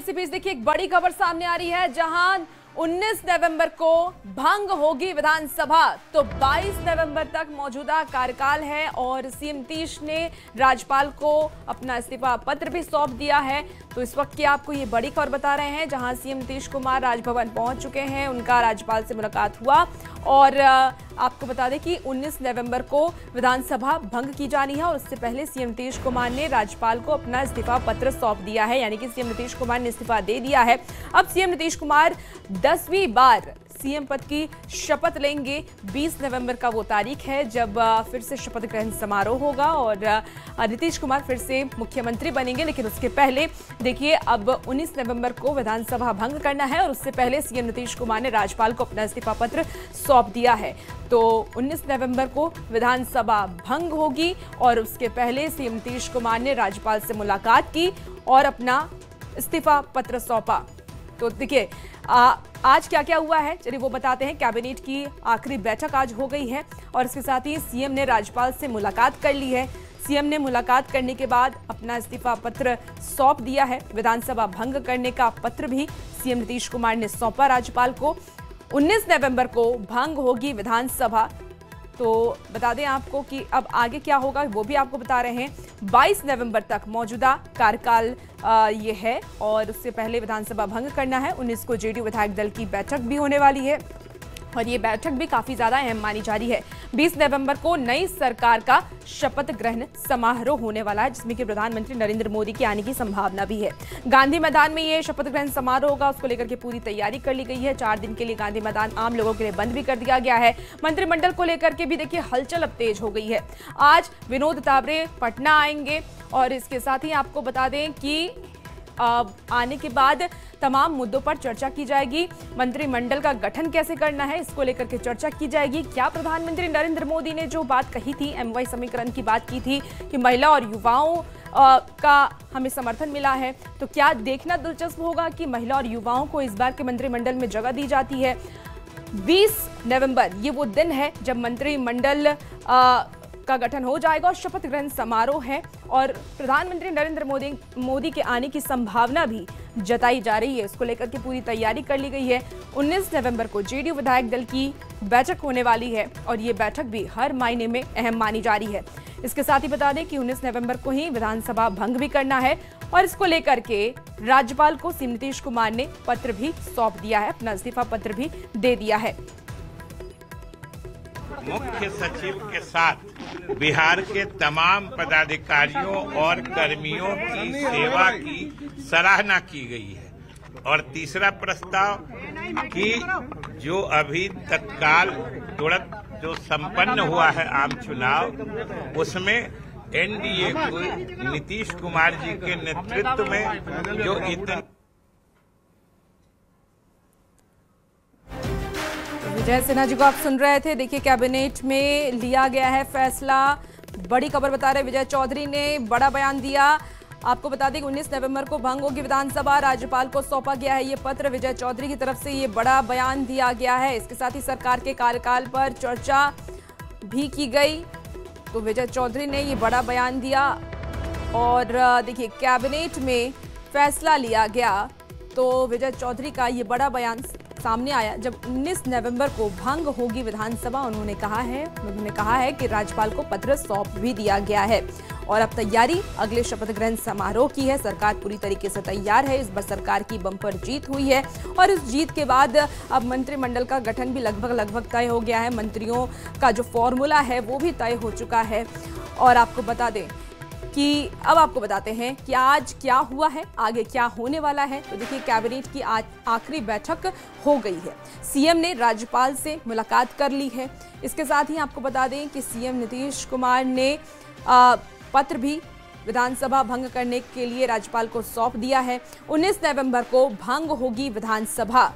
इसी बीच देखिए एक बड़ी खबर सामने आ रही है, जहां 19 नवंबर को भंग होगी विधानसभा, तो 22 नवंबर तक मौजूदा कार्यकाल है और सीएम नीतीश ने राज्यपाल को अपना इस्तीफा पत्र भी सौंप दिया है। तो इस वक्त की आपको ये बड़ी खबर बता रहे हैं, जहां सीएम नीतीश कुमार राजभवन पहुंच चुके हैं, उनका राज्यपाल से मुलाकात हुआ और आपको बता दें कि 19 नवंबर को विधानसभा भंग की जानी है और उससे पहले सीएम नीतीश कुमार ने राज्यपाल को अपना इस्तीफा पत्र सौंप दिया है, यानी कि सीएम नीतीश कुमार ने इस्तीफा दे दिया है। अब सीएम नीतीश कुमार 10वीं बार सीएम पद की शपथ लेंगे। 20 नवंबर का वो तारीख है जब फिर से शपथ ग्रहण समारोह होगा और नीतीश कुमार फिर से मुख्यमंत्री बनेंगे। लेकिन उसके पहले देखिए, अब 19 नवंबर को विधानसभा भंग करना है और उससे पहले सीएम नीतीश कुमार ने राज्यपाल को अपना इस्तीफा पत्र सौंप दिया है। तो 19 नवंबर को विधानसभा भंग होगी और उसके पहले सीएम नीतीश कुमार ने राज्यपाल से मुलाकात की और अपना इस्तीफा पत्र सौंपा। तो देखिए आज क्या क्या हुआ है, चलिए वो बताते हैं। कैबिनेट की आखिरी बैठक आज हो गई है और इसके साथ ही सीएम ने राज्यपाल से मुलाकात कर ली है। सीएम ने मुलाकात करने के बाद अपना इस्तीफा पत्र सौंप दिया है। विधानसभा भंग करने का पत्र भी सीएम नीतीश कुमार ने सौंपा राज्यपाल को। 19 नवंबर को भंग होगी विधानसभा। तो बता दें आपको कि अब आगे क्या होगा वो भी आपको बता रहे हैं। 22 नवंबर तक मौजूदा कार्यकाल ये है और उससे पहले विधानसभा भंग करना है। 19 को जेडीयू विधायक दल की बैठक भी होने वाली है और ये बैठक भी काफी ज्यादा अहम मानी जा रही है। 20 नवंबर को नई सरकार का शपथ ग्रहण समारोह होने वाला है, जिसमें कि प्रधानमंत्री नरेंद्र मोदी के आने की संभावना भी है। गांधी मैदान में ये शपथ ग्रहण समारोह होगा, उसको लेकर के पूरी तैयारी कर ली गई है। 4 दिन के लिए गांधी मैदान आम लोगों के लिए बंद भी कर दिया गया है। मंत्रिमंडल को लेकर के भी देखिए हलचल अब तेज हो गई है। आज विनोद तावड़े पटना आएंगे और इसके साथ ही आपको बता दें कि आने के बाद तमाम मुद्दों पर चर्चा की जाएगी। मंत्रिमंडल का गठन कैसे करना है, इसको लेकर के चर्चा की जाएगी। क्या प्रधानमंत्री नरेंद्र मोदी ने जो बात कही थी, MY समीकरण की बात की थी कि महिला और युवाओं का हमें समर्थन मिला है, तो क्या देखना दिलचस्प होगा कि महिला और युवाओं को इस बार के मंत्रिमंडल में जगह दी जाती है। 20 नवंबर ये वो दिन है जब मंत्रिमंडल का गठन हो जाएगा और शपथ ग्रहण समारोह है और प्रधानमंत्री नरेंद्र मोदी के आने की संभावना भी जताई जा रही है। इसको लेकर के पूरी तैयारी कर ली गई है। 19 नवंबर को जेडीयू विधायक दल की बैठक होने वाली है और ये बैठक भी हर मायने में अहम मानी जा रही है। इसके साथ ही बता दें कि 19 नवंबर को ही विधानसभा भंग भी करना है और इसको लेकर के राज्यपाल को सीएम नीतीश कुमार ने पत्र भी सौंप दिया है, अपना इस्तीफा पत्र भी दे दिया है। मुख्य सचिव के साथ बिहार के तमाम पदाधिकारियों और कर्मियों की सेवा की सराहना की गई है। और तीसरा प्रस्ताव कि जो अभी तत्काल तुरंत जो संपन्न हुआ है आम चुनाव, उसमें एनडीए को नीतीश कुमार जी के नेतृत्व में जो इतने विजय सिन्हा जी को आप सुन रहे थे। देखिए कैबिनेट में लिया गया है फैसला, बड़ी खबर बता रहे विजय चौधरी ने बड़ा बयान दिया। आपको बता दें कि 19 नवंबर को भंग होगी विधानसभा, राज्यपाल को सौंपा गया है ये पत्र। विजय चौधरी की तरफ से ये बड़ा बयान दिया गया है। इसके साथ ही सरकार के कार्यकाल पर चर्चा भी की गई, तो विजय चौधरी ने ये बड़ा बयान दिया और देखिए कैबिनेट में फैसला लिया गया, तो विजय चौधरी का ये बड़ा बयान सामने आया जब 19 नवंबर को भंग होगी विधानसभा। उन्होंने कहा है कि राज्यपाल को पत्र सौंप भी दिया गया है और अब तैयारी अगले शपथ ग्रहण समारोह की है। सरकार पूरी तरीके से तैयार है। इस बार सरकार की बम्पर जीत हुई है और इस जीत के बाद अब मंत्रिमंडल का गठन भी लगभग तय हो गया है। मंत्रियों का जो फॉर्मूला है वो भी तय हो चुका है और आपको बता दें कि अब आपको बताते हैं कि आज क्या हुआ है, आगे क्या होने वाला है। तो देखिए कैबिनेट की आज आखिरी बैठक हो गई है। सीएम ने राज्यपाल से मुलाकात कर ली है। इसके साथ ही आपको बता दें कि सीएम नीतीश कुमार ने पत्र भी विधानसभा भंग करने के लिए राज्यपाल को सौंप दिया है। 19 नवंबर को भंग होगी विधानसभा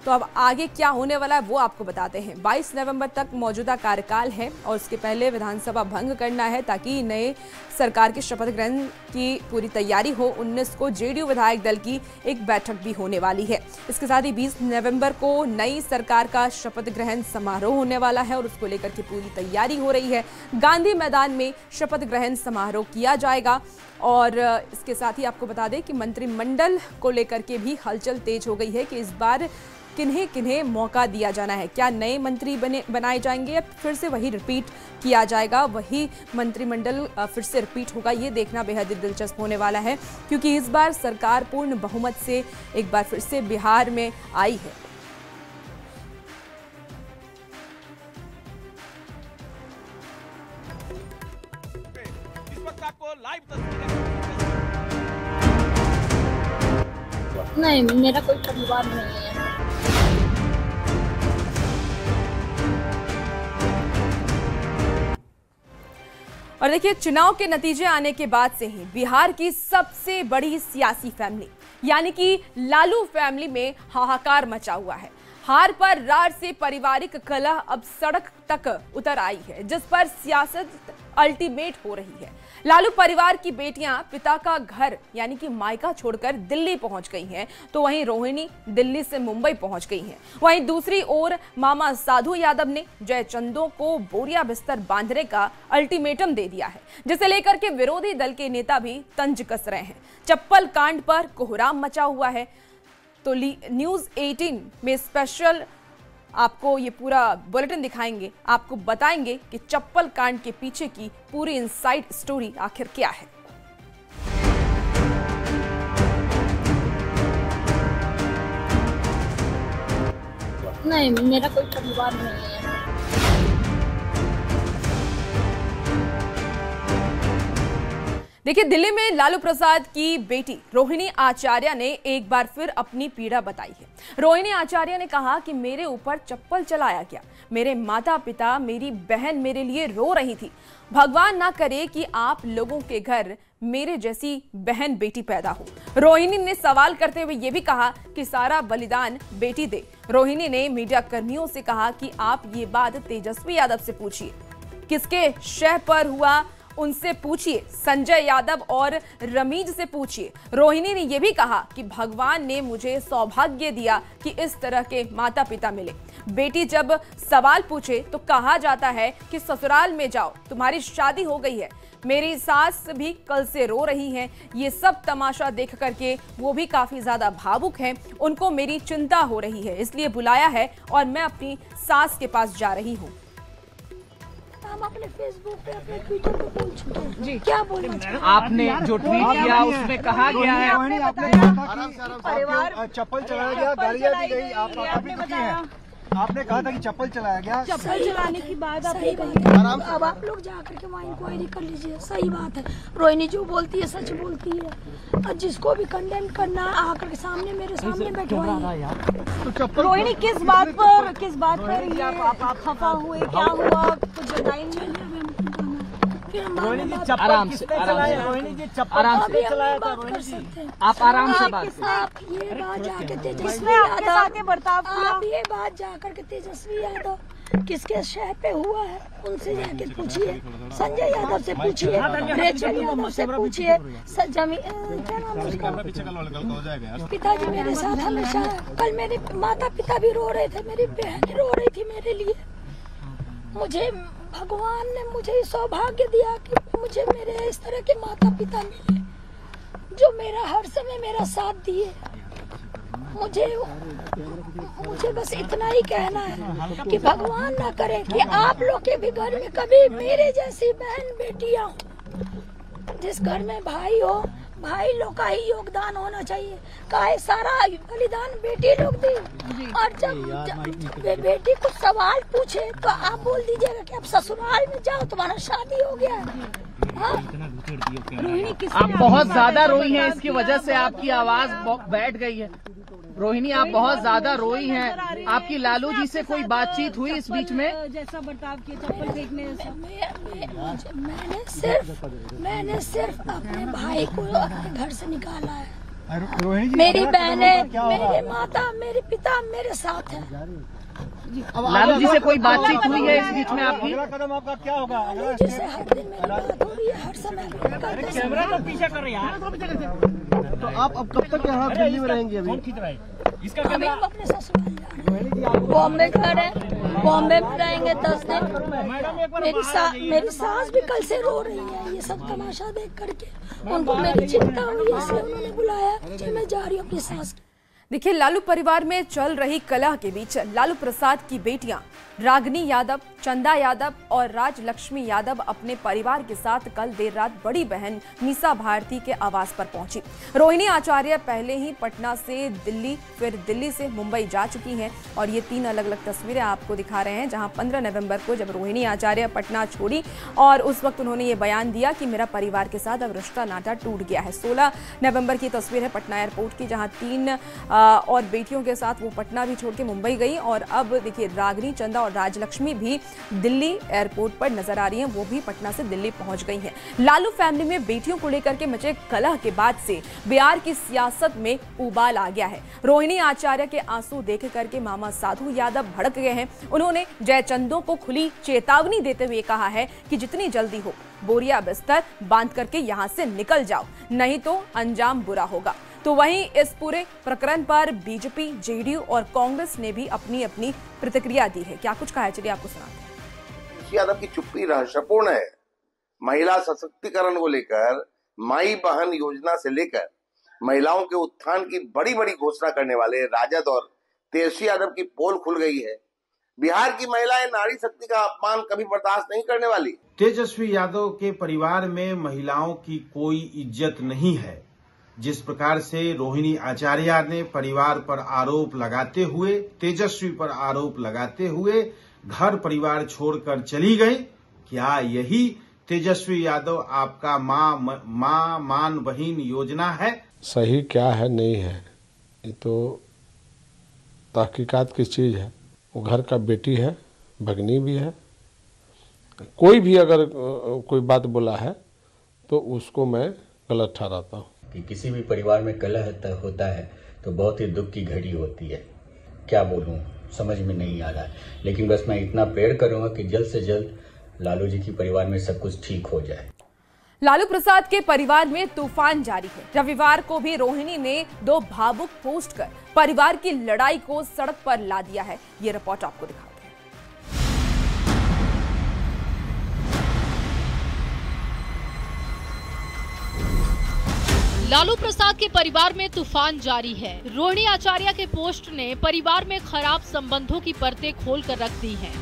तो अब आगे क्या होने वाला है वो आपको बताते हैं। 22 नवंबर तक मौजूदा कार्यकाल है और उसके पहले विधानसभा भंग करना है ताकि नए सरकार के शपथ ग्रहण की पूरी तैयारी हो। 19 को जेडीयू विधायक दल की एक बैठक भी होने वाली है। इसके साथ ही 20 नवंबर को नई सरकार का शपथ ग्रहण समारोह होने वाला है और उसको लेकर के पूरी तैयारी हो रही है। गांधी मैदान में शपथ ग्रहण समारोह किया जाएगा और इसके साथ ही आपको बता दें कि मंत्रिमंडल को लेकर के भी हलचल तेज हो गई है कि इस बार किन्हें किन्हें मौका दिया जाना है। क्या नए मंत्री बनाए जाएंगे या फिर से वही रिपीट किया जाएगा, वही मंत्रिमंडल फिर से रिपीट होगा, ये देखना बेहद दिलचस्प होने वाला है क्योंकि इस बार सरकार पूर्ण बहुमत से एक बार फिर से बिहार में आई है। नहीं, मेरा कोई परिवार नहीं है। और देखिए, चुनाव के नतीजे आने के बाद से ही बिहार की सबसे बड़ी सियासी फैमिली यानी कि लालू फैमिली में हाहाकार मचा हुआ है। हार पर रार से पारिवारिक कलह अब सड़क तक उतर आई है, जिस पर सियासत अल्टीमेट हो रही है। लालू परिवार की बेटियां पिता का घर यानी कि मायका छोड़कर दिल्ली पहुंच गई हैं, तो वहीं रोहिणी दिल्ली से मुंबई पहुंच गई हैं। वहीं दूसरी ओर मामा साधु यादव ने जयचंदों को बोरिया बिस्तर बांधने का अल्टीमेटम दे दिया है, जिसे लेकर के विरोधी दल के नेता भी तंज कस रहे हैं। चप्पल कांड पर कोहराम मचा हुआ है, तो न्यूज़ 18 में स्पेशल आपको ये पूरा बुलेटिन दिखाएंगे, आपको बताएंगे कि चप्पल कांड के पीछे की पूरी इनसाइड स्टोरी आखिर क्या है। नहीं, मेरा कोई परिवार नहीं है। देखिए, दिल्ली में लालू प्रसाद की बेटी रोहिणी आचार्य ने एक बार फिर अपनी पीड़ा बताई है। रोहिणी आचार्य ने कहा कि मेरे ऊपर चप्पल चलाया गया, मेरे माता पिता, मेरी बहन मेरे लिए रो रही थी। भगवान ना करे कि आप लोगों के घर मेरे जैसी बहन बेटी पैदा हो। रोहिणी ने सवाल करते हुए यह भी कहा कि सारा बलिदान बेटी दे। रोहिणी ने मीडिया कर्मियों से कहा कि आप ये बात तेजस्वी यादव से पूछिए, किसके शह पर हुआ उनसे पूछिए, संजय यादव और रमीज से पूछिए। रोहिणी ने यह भी कहा कि भगवान ने मुझे सौभाग्य दिया कि इस तरह के माता पिता मिले। बेटी जब सवाल पूछे तो कहा जाता है कि ससुराल में जाओ, तुम्हारी शादी हो गई है। मेरी सास भी कल से रो रही हैं। ये सब तमाशा देख करके वो भी काफी ज्यादा भावुक हैं, उनको मेरी चिंता हो रही है, इसलिए बुलाया है और मैं अपनी सास के पास जा रही हूँ। हम अपने फेसबुक पे, अपने ट्विटर पे बोल चुके हैं जी। क्या बोलना आपने जो ट्वीट किया उसमें कहा गया है परिवार चप्पल चलाया गया, गालियां दी गई, आपने बताया, आपने कहा था कि चप्पल चलाया गया। चप्पल चलाने की बात आपने कही, अब आप लोग जाकर के वहाँ इंक्वायरी कर लीजिए। सही बात है, रोहिणी जो बोलती है सच बोलती है और जिसको भी कंडेम करना आकर के सामने मेरे सामने बैठवाइए। रोहिणी किस बात पर ये खफा हुए, क्या हुआ, कुछ बताएंगे? रोहिणी जी चप्पल किसने चलाया? रोहिणी जी चप्पल आराम से चलाया था। रोहिणी जी आप आराम से बात करें। आप ये बात जाकर तेजस्वी यादव, बर्ताव आप ये बात जाकर के तेजस्वी यादव किसके शह पे हुआ है उनसे जाके पूछिए, संजय यादव से पूछिए, रेचल यादव से पूछिए, क्या नाम है उसका, पिताजी मेरे साथ हमेशा। कल मेरे माता पिता भी रो रहे थे, मेरी बहन रो रही थी मेरे लिए। मुझे भगवान ने मुझे सौभाग्य दिया कि मुझे मेरे इस तरह के माता पिता मिले जो मेरा हर समय मेरा साथ दिए। मुझे बस इतना ही कहना है कि भगवान ना करे कि आप लोग के भी घर में कभी मेरे जैसी बहन बेटियां हो। जिस घर में भाई हो, भाई लोग का ही योगदान होना चाहिए। काहे सारा बलिदान बेटी लोग दी, और जब बेटी कुछ सवाल पूछे तो आप बोल दीजिएगा कि आप ससुराल में जाओ, तुम्हारा शादी हो गया। आप बहुत ज्यादा रोई हैं, इसकी वजह से आपकी आवाज बैठ गई है। रोहिणी आप बहुत ज्यादा रोई हैं। आपकी लालू जी से कोई बातचीत हुई इस बीच में? जैसा बर्ताव किया, चप्पल फेंकने मैंने सिर्फ अपने भाई को अपने घर से निकाला है। रोहिणी जी, मेरी बहनें, क्या होगा? मेरे माता, मेरे पिता मेरे साथ है। लालू जी से कोई बातचीत हुई है इस बीच में आपकी? अगला कदम आपका क्या होगा? जिससे हर दिन मेरी बात हो रही है, हर समय कैमरा तो पीछे कर रही है। तो आप अब कब तक यहाँ दिल्ली में रहेंगे? अभी अभी हम अपने ससुराल जा रहे हैं। बॉम्बे घर है, बॉम्बे में रहेंगे 10 दिन। मेरी सास भी कल से रो रही है ये सब तमाशा देख करके। उनको मेरी चिंता हुई, इसलिए उन्होंने बुलाया कि मैं जा रही हूँ अपनी सास के। देखिए, लालू परिवार में चल रही कलह के बीच लालू प्रसाद की बेटियां रागनी यादव, चंदा यादव और राजलक्ष्मी यादव अपने परिवार के साथ कल देर रात बड़ी बहन मीसा भारती के आवास पर पहुंची। रोहिणी आचार्य पहले ही पटना से दिल्ली, फिर दिल्ली से मुंबई जा चुकी हैं और ये 3 अलग अलग तस्वीरें आपको दिखा रहे हैं, जहां 15 नवंबर को जब रोहिणी आचार्य पटना छोड़ी और उस वक्त उन्होंने ये बयान दिया कि मेरा परिवार के साथ अब रिश्ता नाता टूट गया है। 16 नवंबर की तस्वीर है पटना एयरपोर्ट की, जहां 3 और बेटियों के साथ वो पटना भी छोड़ के मुंबई गई और अब देखिए रागनी, चंदा और राजलक्ष्मी भी दिल्ली एयरपोर्ट पर नजर आ रही हैं, वो भी पटना से दिल्ली पहुंच गई हैं। लालू फैमिली में बेटियों को लेकर के मचे कलह के बाद से बिहार की सियासत में उबाल आ गया है। रोहिणी आचार्य के आंसू देख करके मामा साधु यादव भड़क गए हैं। उन्होंने जयचंदों को खुली चेतावनी देते हुए कहा है कि जितनी जल्दी हो बोरिया बिस्तर बांध करके यहां से निकल जाओ, नहीं तो अंजाम बुरा होगा। तो वहीं इस पूरे प्रकरण पर बीजेपी, जेडीयू और कांग्रेस ने भी अपनी अपनी प्रतिक्रिया दी है। क्या कुछ कहा है, चलिए आपको सुनाते हैं। यादव की चुप्पी रहस्यपूर्ण है। महिला सशक्तिकरण को लेकर, माई बहन योजना से लेकर महिलाओं के उत्थान की बड़ी बड़ी घोषणा करने वाले राजद और तेजस्वी यादव की पोल खुल गई है। बिहार की महिलाएं नारी शक्ति का अपमान कभी बर्दाश्त नहीं करने वाली। तेजस्वी यादव के परिवार में महिलाओं की कोई इज्जत नहीं है। जिस प्रकार से रोहिणी आचार्य ने परिवार पर आरोप लगाते हुए, तेजस्वी पर आरोप लगाते हुए घर परिवार छोड़कर चली गई, क्या यही तेजस्वी यादव आपका माँ मान बहन योजना है? सही क्या है नहीं है ये तो तहकीकात की चीज है। वो घर का बेटी है, भगनी भी है। कोई भी अगर कोई बात बोला है तो उसको मैं गलत ठहराता हूँ। कि किसी भी परिवार में कलह होता है तो बहुत ही दुख की घड़ी होती है। क्या बोलूं, समझ में नहीं आ रहा है, लेकिन बस मैं इतना प्रेयर करूंगा कि जल्द से जल्द लालू जी की परिवार में सब कुछ ठीक हो जाए। लालू प्रसाद के परिवार में तूफान जारी है। रविवार को भी रोहिणी ने 2 भावुक पोस्ट कर परिवार की लड़ाई को सड़क पर ला दिया है। ये रिपोर्ट आपको दिखाते हैं। लालू प्रसाद के परिवार में तूफान जारी है। रोहिणी आचार्य के पोस्ट ने परिवार में खराब संबंधों की परतें खोल कर रख दी हैं।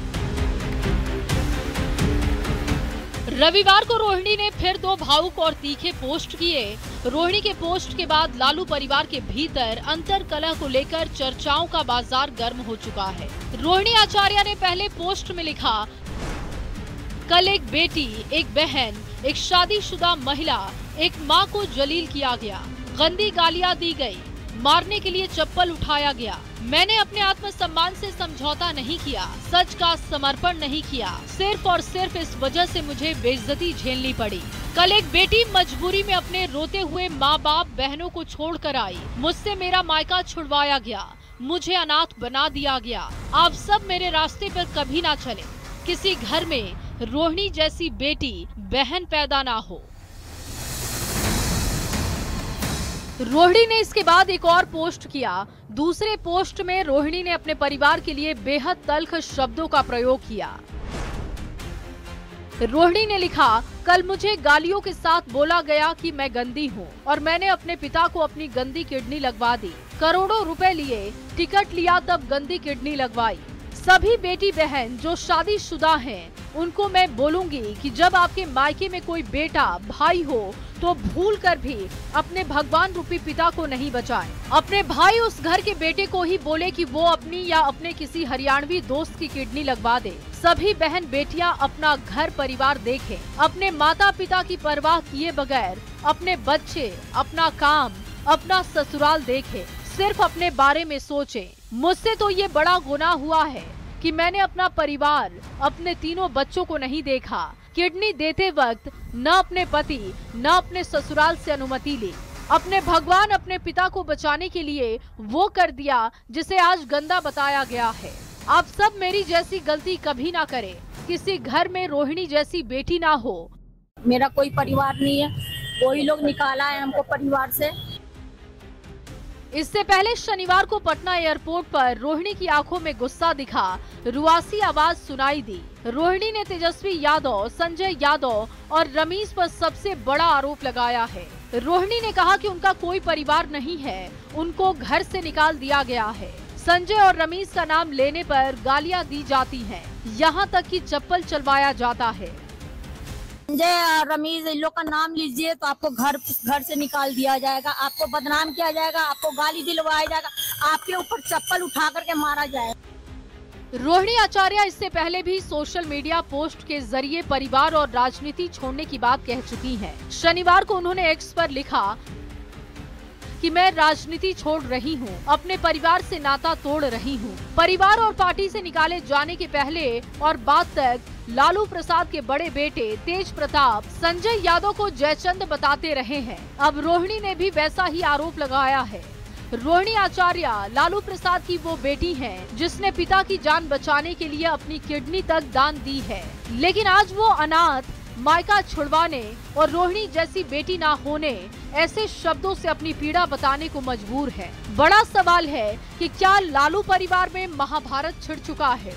रविवार को रोहिणी ने फिर 2 भावुक और तीखे पोस्ट किए। रोहिणी के पोस्ट के बाद लालू परिवार के भीतर अंतर कलह को लेकर चर्चाओं का बाजार गर्म हो चुका है। रोहिणी आचार्य ने पहले पोस्ट में लिखा, कल एक बेटी, एक बहन, एक शादीशुदा महिला, एक माँ को जलील किया गया, गंदी गालियां दी गई, मारने के लिए चप्पल उठाया गया। मैंने अपने आत्मसम्मान से समझौता नहीं किया, सच का समर्पण नहीं किया। सिर्फ और सिर्फ इस वजह से मुझे बेइज्जती झेलनी पड़ी। कल एक बेटी मजबूरी में अपने रोते हुए माँ बाप बहनों को छोड़कर आई। मुझसे मेरा मायका छुड़वाया गया, मुझे अनाथ बना दिया गया। आप सब मेरे रास्ते पर कभी ना चले। किसी घर में रोहिणी जैसी बेटी बहन पैदा ना हो। रोहिणी ने इसके बाद एक और पोस्ट किया। दूसरे पोस्ट में रोहिणी ने अपने परिवार के लिए बेहद तल्ख शब्दों का प्रयोग किया। रोहिणी ने लिखा, कल मुझे गालियों के साथ बोला गया कि मैं गंदी हूँ और मैंने अपने पिता को अपनी गंदी किडनी लगवा दी। करोड़ों रुपए लिए, टिकट लिया, तब गंदी किडनी लगवाई। सभी बेटी बहन जो शादीशुदा हैं, उनको मैं बोलूंगी कि जब आपके मायके में कोई बेटा भाई हो तो भूल कर भी अपने भगवान रूपी पिता को नहीं बचाए। अपने भाई उस घर के बेटे को ही बोले कि वो अपनी या अपने किसी हरियाणवी दोस्त की किडनी लगवा दे। सभी बहन बेटियां अपना घर परिवार देखें, अपने माता पिता की परवाह किए बगैर अपने बच्चे, अपना काम, अपना ससुराल देखें, सिर्फ अपने बारे में सोचें। मुझसे तो ये बड़ा गुनाह हुआ है कि मैंने अपना परिवार, अपने 3 बच्चों को नहीं देखा। किडनी देते वक्त न अपने पति न अपने ससुराल से अनुमति ली। अपने भगवान अपने पिता को बचाने के लिए वो कर दिया जिसे आज गंदा बताया गया है। आप सब मेरी जैसी गलती कभी ना करें, किसी घर में रोहिणी जैसी बेटी ना हो। मेरा कोई परिवार नहीं है, वही लोग निकाला है हमको परिवार से। इससे पहले शनिवार को पटना एयरपोर्ट पर रोहिणी की आंखों में गुस्सा दिखा, रुआसी आवाज सुनाई दी। रोहिणी ने तेजस्वी यादव, संजय यादव और रमीज पर सबसे बड़ा आरोप लगाया है। रोहिणी ने कहा कि उनका कोई परिवार नहीं है, उनको घर से निकाल दिया गया है। संजय और रमीज का नाम लेने पर गालियां दी जाती हैं, यहाँ तक कि चप्पल चलवाया जाता है। संजय रमीज इन लोग का नाम लीजिए तो आपको घर से निकाल दिया जाएगा, आपको बदनाम किया जाएगा, आपको गाली दिलवाया जाएगा, आपके ऊपर चप्पल उठा करके मारा जाएगा। रोहिणी आचार्य इससे पहले भी सोशल मीडिया पोस्ट के जरिए परिवार और राजनीति छोड़ने की बात कह चुकी हैं। शनिवार को उन्होंने एक्स पर लिखा कि मैं राजनीति छोड़ रही हूं, अपने परिवार से नाता तोड़ रही हूं। परिवार और पार्टी से निकाले जाने के पहले और बाद तक लालू प्रसाद के बड़े बेटे तेज प्रताप संजय यादव को जयचंद बताते रहे हैं। अब रोहिणी ने भी वैसा ही आरोप लगाया है। रोहिणी आचार्य लालू प्रसाद की वो बेटी हैं, जिसने पिता की जान बचाने के लिए अपनी किडनी तक दान दी है, लेकिन आज वो अनाथ, मायका छुड़वाने और रोहिणी जैसी बेटी ना होने ऐसे शब्दों से अपनी पीड़ा बताने को मजबूर है। बड़ा सवाल है कि क्या लालू परिवार में महाभारत छिड़ चुका है?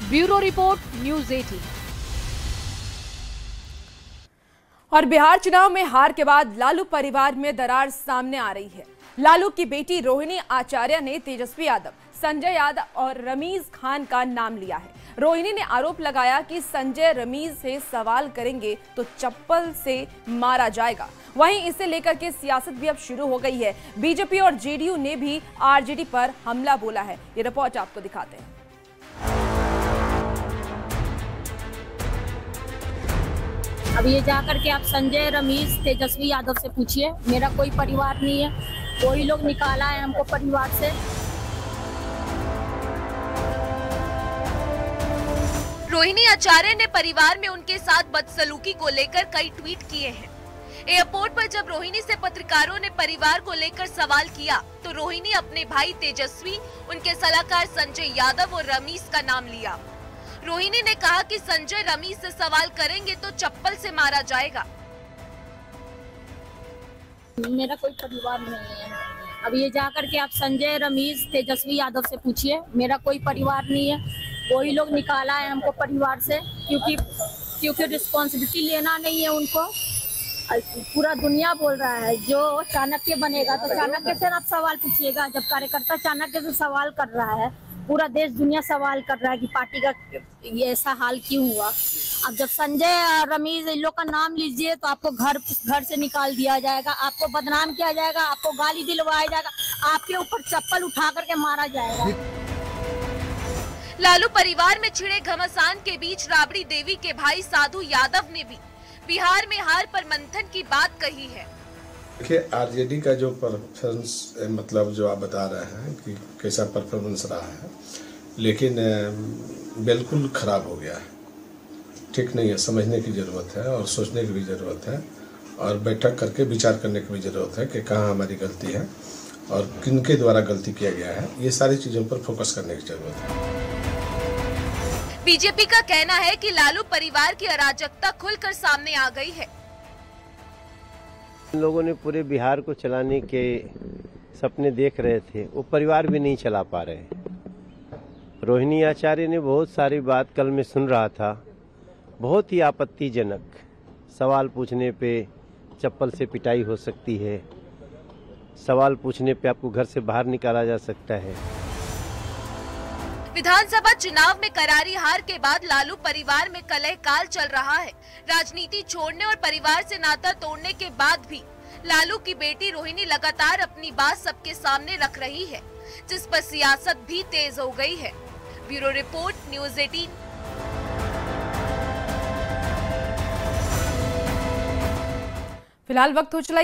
Bureau report, news 18। और बिहार चुनाव में हार के बाद लालू परिवार में दरार सामने आ रही है। लालू की बेटी रोहिणी आचार्य ने तेजस्वी यादव, संजय यादव और रमीज खान का नाम लिया है। रोहिणी ने आरोप लगाया कि संजय रमीज से सवाल करेंगे तो चप्पल से मारा जाएगा। वहीं इसे लेकर के सियासत भी अब शुरू हो गई है। बीजेपी और जेडीयू ने भी आरजेडी पर हमला बोला है। ये रिपोर्ट आपको दिखाते हैं। अब ये जाकर के आप संजय रमीज तेजस्वी यादव से पूछिए, मेरा कोई परिवार नहीं है, वही लोग निकाला है हमको परिवार से। रोहिणी आचार्य ने परिवार में उनके साथ बदसलूकी को लेकर कई ट्वीट किए हैं। एयरपोर्ट पर जब रोहिणी से पत्रकारों ने परिवार को लेकर सवाल किया तो रोहिणी अपने भाई तेजस्वी, उनके सलाहकार संजय यादव और रमीज का नाम लिया। रोहिणी ने कहा कि संजय रमीज से सवाल करेंगे तो चप्पल से मारा जाएगा। मेरा कोई परिवार नहीं है। अब ये जाकर के आप संजय रमीज तेजस्वी यादव से पूछिए, मेरा कोई परिवार नहीं है, वही लोग निकाला है हमको परिवार से, क्योंकि रिस्पॉन्सिबिलिटी लेना नहीं है उनको। पूरा दुनिया बोल रहा है जो चाणक्य बनेगा तो चाणक्य से आप सवाल पूछिएगा। जब कार्यकर्ता चाणक्य से सवाल कर रहा है, पूरा देश दुनिया सवाल कर रहा है कि पार्टी का ये ऐसा हाल क्यों हुआ। अब जब संजय रमीज इन लोग का नाम लीजिए तो आपको घर से निकाल दिया जाएगा, आपको बदनाम किया जाएगा, आपको गाली दिलवाया जाएगा, आपके ऊपर चप्पल उठा करके मारा जाएगा। लालू परिवार में छिड़े घमासान के बीच राबड़ी देवी के भाई साधु यादव ने भी बिहार में हार पर मंथन की बात कही है। देखिए, आरजेडी का जो परफॉर्मेंस, मतलब जो आप बता रहे हैं कि कैसा परफॉर्मेंस रहा है, लेकिन बिल्कुल खराब हो गया है, ठीक नहीं है। समझने की ज़रूरत है और सोचने की भी ज़रूरत है और बैठक करके विचार करने की भी ज़रूरत है कि कहाँ हमारी गलती है और किनके द्वारा गलती किया गया है। ये सारी चीज़ों पर फोकस करने की ज़रूरत है। बीजेपी का कहना है कि लालू परिवार की अराजकता खुलकर सामने आ गई है। इन लोगों ने पूरे बिहार को चलाने के सपने देख रहे थे, वो परिवार भी नहीं चला पा रहे। रोहिणी आचार्य ने बहुत सारी बात कल मैं सुन रहा था, बहुत ही आपत्तिजनक। सवाल पूछने पे चप्पल से पिटाई हो सकती है, सवाल पूछने पे आपको घर से बाहर निकाला जा सकता है। विधानसभा चुनाव में करारी हार के बाद लालू परिवार में कलह काल चल रहा है। राजनीति छोड़ने और परिवार से नाता तोड़ने के बाद भी लालू की बेटी रोहिणी लगातार अपनी बात सबके सामने रख रही है, जिस पर सियासत भी तेज हो गई है। Bureau report, news 18। फिलहाल वक्त हो चला